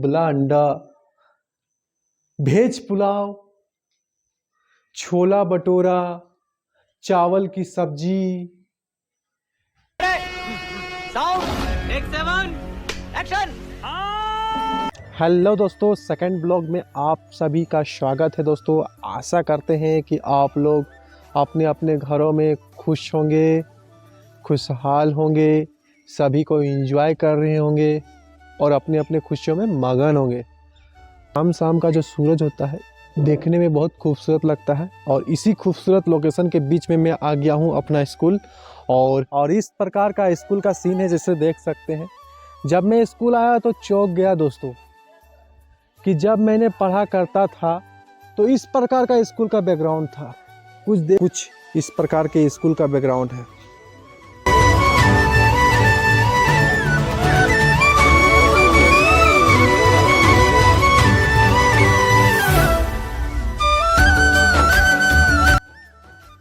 उबला अंडा, वेज पुलाव, छोला भटूरा, चावल की सब्जी। हेलो दोस्तों, सेकंड ब्लॉग में आप सभी का स्वागत है। दोस्तों, आशा करते हैं कि आप लोग अपने अपने घरों में खुश होंगे, खुशहाल होंगे, सभी को एंजॉय कर रहे होंगे और अपने अपने खुशियों में मगन होंगे। शाम का जो सूरज होता है देखने में बहुत खूबसूरत लगता है और इसी खूबसूरत लोकेशन के बीच में मैं आ गया हूँ अपना स्कूल। और इस प्रकार का स्कूल का सीन है, जैसे देख सकते हैं। जब मैं स्कूल आया तो चौंक गया दोस्तों कि जब मैंने पढ़ा करता था तो इस प्रकार का स्कूल का बैकग्राउंड था। कुछ इस प्रकार के स्कूल का बैकग्राउंड है।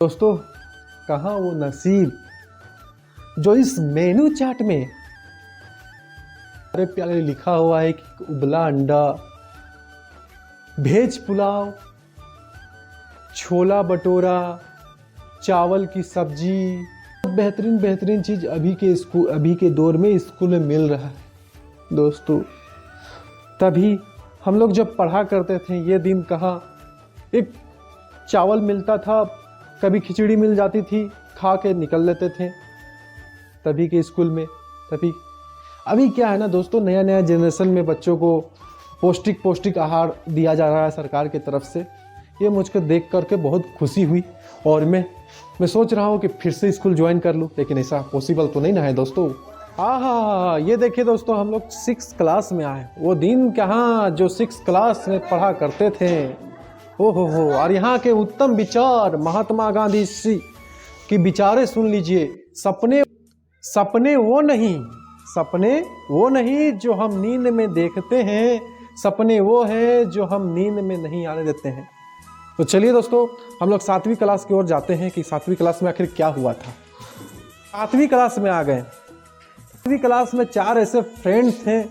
दोस्तों, कहाँ वो नसीब जो इस मेनू चार्ट में अरे प्यारे लिखा हुआ है कि उबला अंडा, वेज पुलाव, छोला भटूरा, चावल की सब्जी, बेहतरीन चीज़ अभी के दौर में स्कूल में मिल रहा है। दोस्तों, तभी हम लोग जब पढ़ा करते थे ये दिन कहाँ, एक चावल मिलता था, कभी खिचड़ी मिल जाती थी, खा के निकल लेते थे तभी के स्कूल में। अभी क्या है ना दोस्तों, नया जनरेशन में बच्चों को पौष्टिक आहार दिया जा रहा है सरकार की तरफ से। ये मुझको देख करके बहुत खुशी हुई और मैं सोच रहा हूँ कि फिर से स्कूल ज्वाइन कर लूँ, लेकिन ऐसा पॉसिबल तो नहीं ना है दोस्तों। हाँ, ये देखिए दोस्तों, हम लोग 6th क्लास में आए। वो दिन कहाँ जो 6th क्लास में पढ़ा करते थे। हो। और यहाँ के उत्तम विचार महात्मा गांधी जी की विचारें सुन लीजिए। सपने वो नहीं जो हम नींद में देखते हैं, सपने वो हैं जो हम नींद में नहीं आने देते हैं। तो चलिए दोस्तों, हम लोग 7वीं क्लास की ओर जाते हैं कि 7वीं क्लास में आखिर क्या हुआ था। 7वीं क्लास में आ गए। 7वीं क्लास में 4 ऐसे फ्रेंड्स थे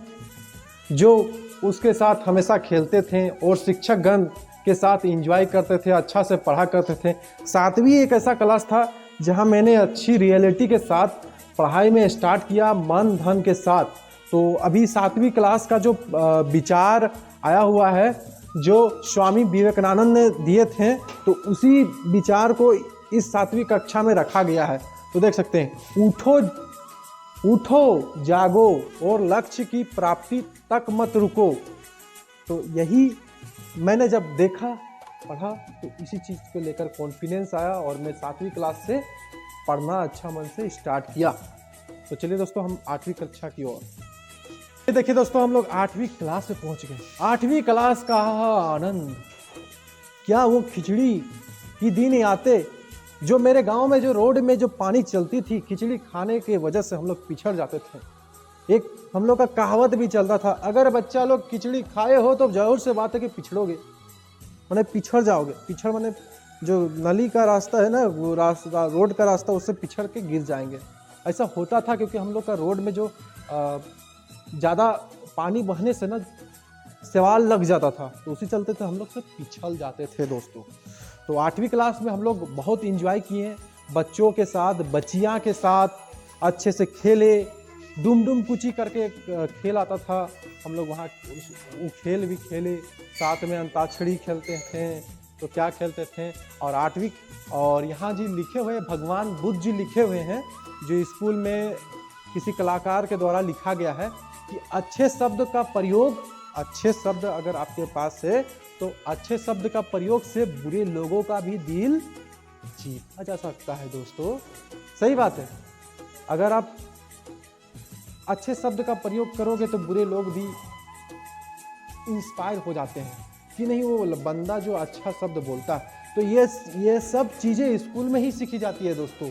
जो उसके साथ हमेशा खेलते थे और शिक्षक गण के साथ एंजॉय करते थे, अच्छा से पढ़ा करते थे। 7वीं एक ऐसा क्लास था जहां मैंने अच्छी रियलिटी के साथ पढ़ाई में स्टार्ट किया, मन धन के साथ। तो अभी 7वीं क्लास का जो विचार आया हुआ है, जो स्वामी विवेकानंद ने दिए थे, तो उसी विचार को इस 7वीं कक्षा में रखा गया है। तो देख सकते हैं, उठो जागो और लक्ष्य की प्राप्ति तक मत रुको। तो यही मैंने जब देखा, पढ़ा, तो इसी चीज़ को लेकर कॉन्फिडेंस आया और मैं 7वीं क्लास से पढ़ना अच्छा मन से स्टार्ट किया। तो चलिए दोस्तों, हम 8वीं कक्षा की ओर। ये देखिए दोस्तों, हम लोग 8वीं क्लास में पहुंच गए। 8वीं क्लास का आनंद क्या, वो खिचड़ी की दिन आते जो मेरे गांव में जो रोड में जो पानी चलती थी, खिचड़ी खाने के वजह से हम लोग पिछड़ जाते थे। एक हम लोग का कहावत भी चलता था, अगर बच्चा लोग खिचड़ी खाए हो तो जरूर से बात है कि पिछड़ोगे, माने पिछड़ जाओगे। पिछड़ माने जो नली का रास्ता है ना, वो रास्ता, रोड का रास्ता, उससे पिछड़ के गिर जाएंगे। ऐसा होता था क्योंकि हम लोग का रोड में जो ज़्यादा पानी बहने से ना सवाल लग जाता था, तो उसी चलते थे हम लोग से पिछड़ जाते थे दोस्तों। तो 8वीं क्लास में हम लोग बहुत इंजॉय किए, बच्चों के साथ, बच्चियाँ के साथ अच्छे से खेले। डुम कुची करके खेल आता था, हम लोग वहाँ वो खेल भी खेले। साथ में अंताक्षरी खेलते थे, तो क्या खेलते थे। और 8वीं, और यहाँ जी लिखे हुए भगवान बुद्ध जी लिखे हुए हैं, जो स्कूल में किसी कलाकार के द्वारा लिखा गया है कि अच्छे शब्द अगर आपके पास है तो अच्छे शब्द का प्रयोग से बुरे लोगों का भी दिल जीता जा सकता है दोस्तों। सही बात है, अगर आप अच्छे शब्द का प्रयोग करोगे तो बुरे लोग भी इंस्पायर हो जाते हैं कि नहीं, वो बंदा जो अच्छा शब्द बोलता है। तो ये सब चीज़ें स्कूल में ही सीखी जाती है दोस्तों,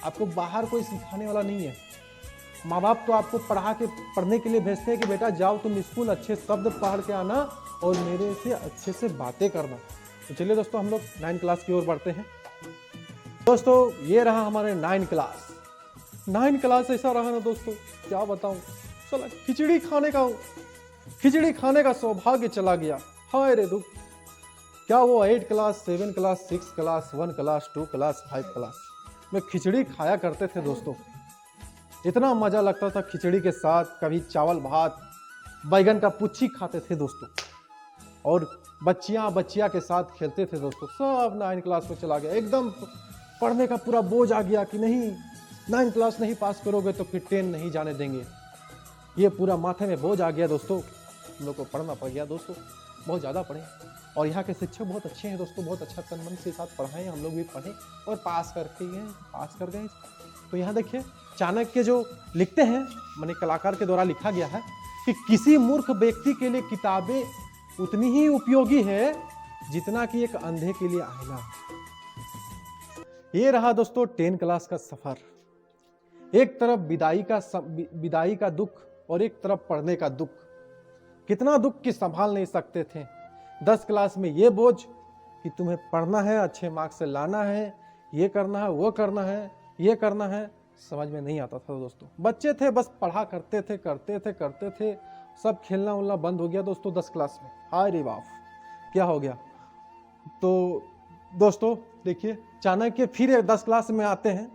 आपको बाहर कोई सिखाने वाला नहीं है। माँ बाप तो आपको पढ़ने के लिए भेजते हैं कि बेटा जाओ तुम स्कूल, अच्छे शब्द पढ़ के आना और मेरे से अच्छे से बातें करना। तो चलिए दोस्तों, हम लोग 9 क्लास की ओर बढ़ते हैं। दोस्तों, ये रहा हमारे 9 क्लास। 9 क्लास ऐसा रहा ना दोस्तों, क्या बताऊं, चला खिचड़ी खाने का खिचड़ी खाने का सौभाग्य चला गया। हाय रे दुख। क्या वो 8 class, 7 class, 6 class, 1 class, 2 class, 5 class में खिचड़ी खाया करते थे दोस्तों। इतना मजा लगता था खिचड़ी के साथ। कभी चावल भात, बैगन का पुच्छी खाते थे दोस्तों, और बच्चियां के साथ खेलते थे दोस्तों। सब 9 क्लास में चला गया। एकदम पढ़ने का पूरा बोझ आ गया कि नहीं, 9 क्लास नहीं पास करोगे तो फिर 10 नहीं जाने देंगे। ये पूरा माथे में बोझ आ गया दोस्तों। हम लोग को पढ़ना पड़ गया दोस्तों, बहुत ज़्यादा पढ़े। और यहाँ के शिक्षक बहुत अच्छे हैं दोस्तों, बहुत अच्छा तन मन के साथ पढ़ाएं। हम लोग भी पढ़े और पास कर गए। तो यहाँ देखिए चाणक्य जो लिखते हैं, माने कलाकार के द्वारा लिखा गया है कि किसी मूर्ख व्यक्ति के लिए किताबें उतनी ही उपयोगी है जितना कि एक अंधे के लिए आईना। ये रहा दोस्तों 10 क्लास का सफर। एक तरफ विदाई का दुख और एक तरफ पढ़ने का दुख। कितना दुख कि संभाल नहीं सकते थे। 10 क्लास में ये बोझ कि तुम्हें पढ़ना है, अच्छे मार्क्स से लाना है, ये करना है, वो करना है, ये करना है, समझ में नहीं आता था दोस्तों। बच्चे थे, बस पढ़ा करते थे। सब खेलना उलना बंद हो गया दोस्तों 10 क्लास में। हाय रे बाप, क्या हो गया। तो दोस्तों देखिए चाणक्य फिर 10 क्लास में आते हैं,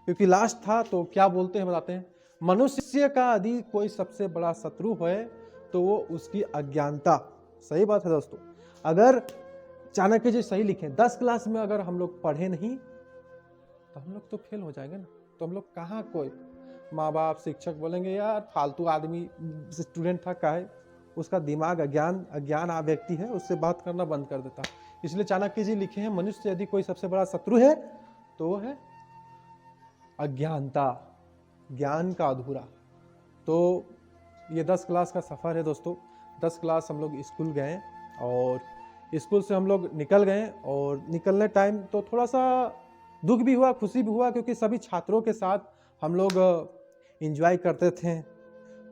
क्योंकि लास्ट था। तो क्या बोलते हैं बताते हैं, मनुष्य का यदि कोई सबसे बड़ा शत्रु है तो वो उसकी अज्ञानता। सही बात है दोस्तों। अगर चाणक्य जी सही लिखे, 10 क्लास में अगर हम लोग पढ़े नहीं तो हम लोग तो फेल हो जाएंगे ना। तो हम लोग कहाँ, कोई माँ बाप शिक्षक बोलेंगे यार फालतू आदमी स्टूडेंट था, काहे, उसका दिमाग अज्ञान व्यक्ति है, उससे बात करना बंद कर देता। इसलिए चाणक्य जी लिखे हैं, मनुष्य यदि कोई सबसे बड़ा शत्रु है तो वो है अज्ञानता, ज्ञान का अधूरा। तो ये 10 क्लास का सफ़र है दोस्तों। 10 क्लास हम लोग स्कूल गए और स्कूल से हम लोग निकल गए। और निकलने टाइम तो थोड़ा सा दुख भी हुआ, खुशी भी हुआ, क्योंकि सभी छात्रों के साथ हम लोग एंजॉय करते थे।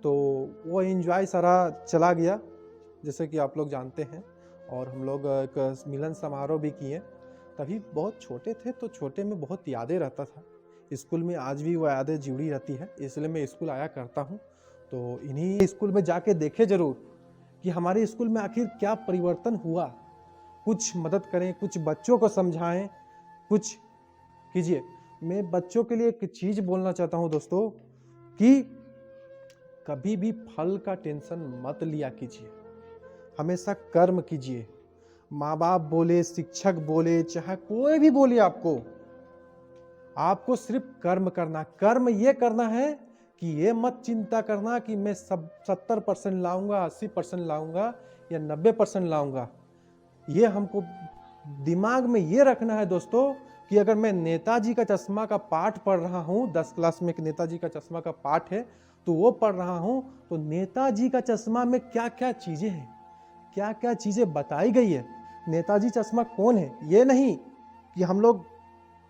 तो वो एंजॉय सारा चला गया, जैसे कि आप लोग जानते हैं। और हम लोग एक मिलन समारोह भी किए। तभी बहुत छोटे थे, तो छोटे में बहुत यादें रहता था स्कूल में। आज भी वो यादें जुड़ी रहती है, इसलिए मैं स्कूल आया करता हूँ। तो इन्हीं स्कूल में जाके देखे जरूर कि हमारे स्कूल में आखिर क्या परिवर्तन हुआ। कुछ मदद करें, कुछ बच्चों को समझाएं, कुछ कीजिए। मैं बच्चों के लिए एक चीज़ बोलना चाहता हूँ दोस्तों कि कभी भी फल का टेंशन मत लिया कीजिए, हमेशा कर्म कीजिए। माँ बाप बोले, शिक्षक बोले, चाहे कोई भी बोले, आपको सिर्फ कर्म करना। कर्म ये करना है कि ये मत चिंता करना कि मैं सब 70% लाऊंगा, 80% लाऊंगा या 90% लाऊंगा। ये हमको दिमाग में ये रखना है दोस्तों कि अगर मैं नेताजी का चश्मा का पाठ पढ़ रहा हूँ, 10 क्लास में एक नेताजी का चश्मा का पाठ है, तो वो पढ़ रहा हूँ, तो नेताजी का चश्मा में क्या क्या चीज़ें हैं, क्या क्या चीज़ें बताई गई है। नेताजी चश्मा कौन है, ये नहीं कि हम लोग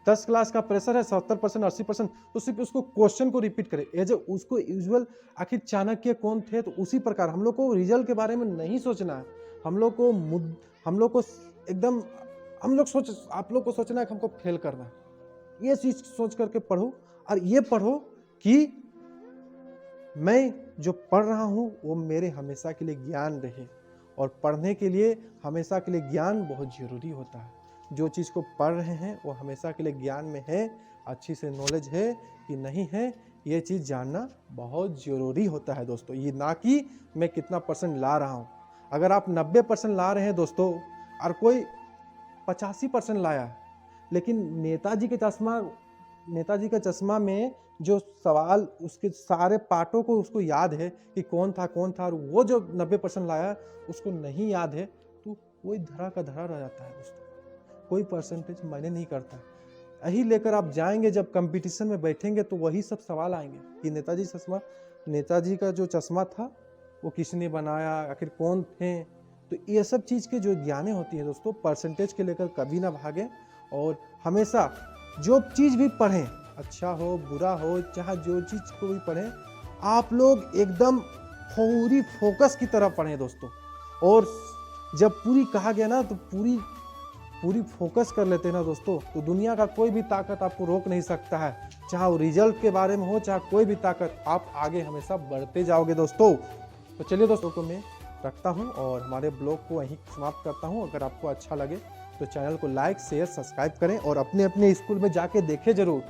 10 क्लास का प्रेशर है 70%, 80%, तो सिर्फ उसको क्वेश्चन को रिपीट करें एज उसको यूजुअल। आखिर चाणक्य कौन थे, तो उसी प्रकार हम लोग को रिजल्ट के बारे में नहीं सोचना है। हम लोग को एकदम आप लोग को सोचना है कि हमको फेल करना है। ये चीज सोच करके पढ़ो, और ये पढ़ो कि मैं जो पढ़ रहा हूँ वो मेरे हमेशा के लिए ज्ञान रहे। और पढ़ने के लिए हमेशा के लिए ज्ञान बहुत जरूरी होता है। जो चीज़ को पढ़ रहे हैं वो हमेशा के लिए ज्ञान में है, अच्छी से नॉलेज है कि नहीं है, ये चीज़ जानना बहुत ज़रूरी होता है दोस्तों। ये ना कि मैं कितना परसेंट ला रहा हूँ। अगर आप 90% ला रहे हैं दोस्तों और कोई 85% लाया है, लेकिन नेताजी के चश्मा में जो सवाल, उसके सारे पार्टों को उसको याद है कि कौन था, और वो जो 90% लाया उसको नहीं याद है, तो वही धरा का धरा रह जाता है दोस्तों। कोई परसेंटेज मायने नहीं करता। यही लेकर आप जाएंगे, जब कंपटीशन में बैठेंगे तो वही सब सवाल आएंगे कि नेताजी का जो चश्मा था वो किसने बनाया, आखिर कौन थे। तो ये सब चीज़ के जो ज्ञानें होती है दोस्तों, परसेंटेज के लेकर कभी ना भागें। और हमेशा जो चीज़ भी पढ़ें, अच्छा हो बुरा हो, चाहे जो चीज़ को भी पढ़ें, आप लोग एकदम पूरी फोकस की तरह पढ़ें दोस्तों। और जब पूरी कहा गया ना, तो पूरी फोकस कर लेते हैं ना दोस्तों, तो दुनिया का कोई भी ताकत आपको रोक नहीं सकता है। चाहे वो रिजल्ट के बारे में हो, चाहे कोई भी ताकत, आप आगे हमेशा बढ़ते जाओगे दोस्तों। तो चलिए दोस्तों को मैं रखता हूँ और हमारे ब्लॉग को यहीं समाप्त करता हूँ। अगर आपको अच्छा लगे तो चैनल को लाइक शेयर सब्सक्राइब करें और अपने अपने स्कूल में जाके देखें ज़रूर।